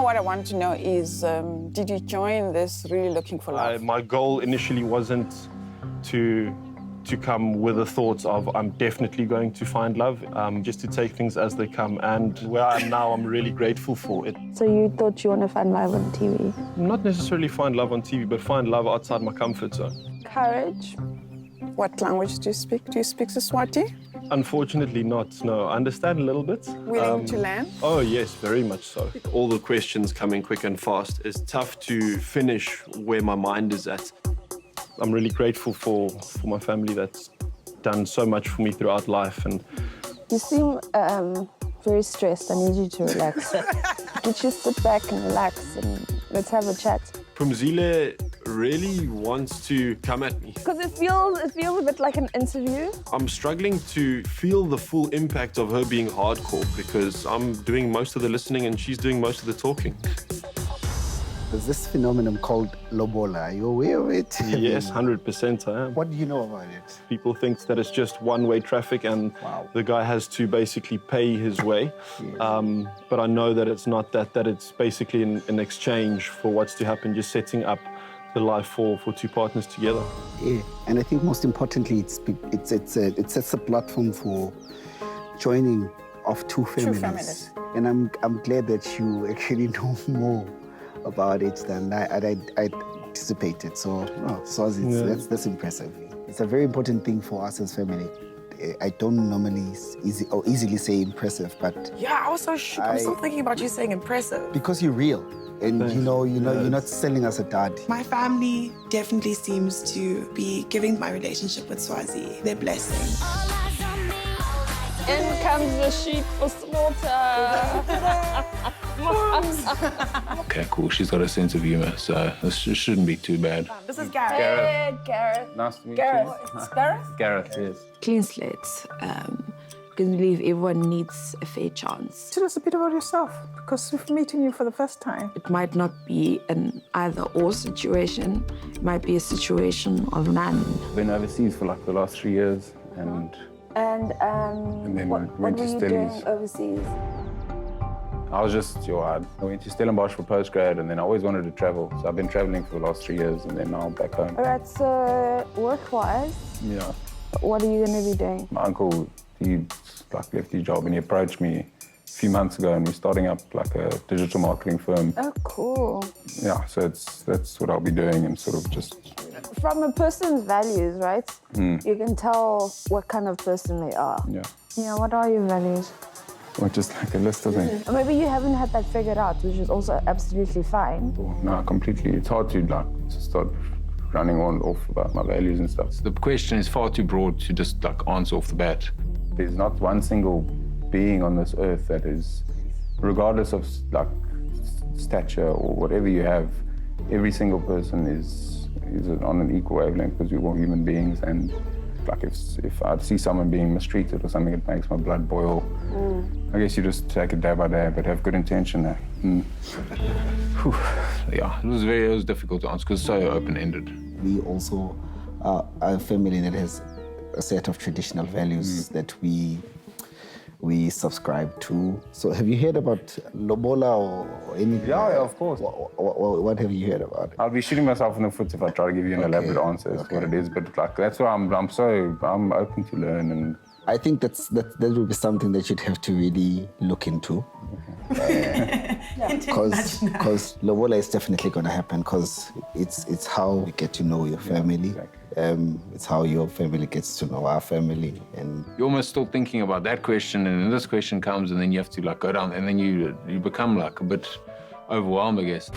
What I want to know is, did you join this really looking for love? My goal initially wasn't to come with the thoughts of I'm definitely going to find love, just to take things as they come. And where I am now, I'm really grateful for it. So you thought you want to find love on TV? Not necessarily find love on TV, but find love outside my comfort zone. Courage. What language do you speak? Do you speak Siswati? Unfortunately not, no. I understand a little bit. Willing to learn? Oh, yes, very much so. All the questions coming quick and fast. It's tough to finish where my mind is at. I'm really grateful for my family that's done so much for me throughout life. And you seem very stressed. I need you to relax. Would you sit back and relax and let's have a chat? Phumzile really wants to come at me. Because it feels a bit like an interview. I'm struggling to feel the full impact of her being hardcore because I'm doing most of the listening and she's doing most of the talking. There's this phenomenon called lobola. Are you aware of it? Yes, 100% I am. What do you know about it? People think that it's just one-way traffic and the guy has to basically pay his way. Yes. But I know that it's not that it's basically an exchange for what's to happen, just setting up the life for two partners together. Yeah, and I think most importantly, it sets a platform for joining of two families. And I'm glad that you actually know more about it than I anticipated. So, Swazi, that's impressive. It's a very important thing for us as family. I don't normally easily say impressive, but yeah, I was so shook. I'm still thinking about you saying impressive because you're real, and Thanks. you're not selling us a dud. My family definitely seems to be giving my relationship with Swazi their blessing. In comes the sheep for slaughter. Okay, cool. She's got a sense of humor, so this shouldn't be too bad. This is Gareth. Hey, Gareth. Nice to meet Gareth. you. It's Gareth? Gareth, yes. Clean slates. Because I believe everyone needs a fair chance. Tell us a bit about yourself, because we're meeting you for the first time. It might not be an either-or situation. It might be a situation of none. Been overseas for like the last 3 years, and then what went were to you Stelli's. doing overseas? I was just, I went to Stellenbosch for postgrad, and then I always wanted to travel. So I've been traveling for the last 3 years, and then now I'm back home. All right, so work-wise, Yeah. what are you going to be doing? My uncle, he like left his job, and he approached me a few months ago, and we're starting up like a digital marketing firm. Oh, cool. Yeah, so that's what I'll be doing, and sort of just. From a person's values, right? You can tell what kind of person they are. Yeah. Yeah, what are your values? Or just like a list of things. Or maybe you haven't had that figured out, which is also absolutely fine. No, completely. It's hard to like start running on off about my values and stuff. So the question is far too broad to just like answer off the bat. There's not one single being on this earth that is, regardless of like stature or whatever you have, every single person is on an equal wavelength because we're all human beings. And like if I see someone being mistreated or something, it makes my blood boil. I guess you just take it day by day, but have good intention there. Yeah, it was difficult to answer because it's so open-ended. We also are a family that has a set of traditional values that we subscribe to. So have you heard about lobola or anything? Yeah, of course. What have you heard about? I'll be shooting myself in the foot if I try to give you an elaborate answer as to what it is, but like that's why I'm open to learn. And I think that would be something that you'd have to really look into. Because lobola is definitely going to happen because it's how you get to know your family. Exactly. It's how your family gets to know our family. And you're almost still thinking about that question, and then this question comes, and then you have to like go down, and then you become like a bit overwhelmed, I guess.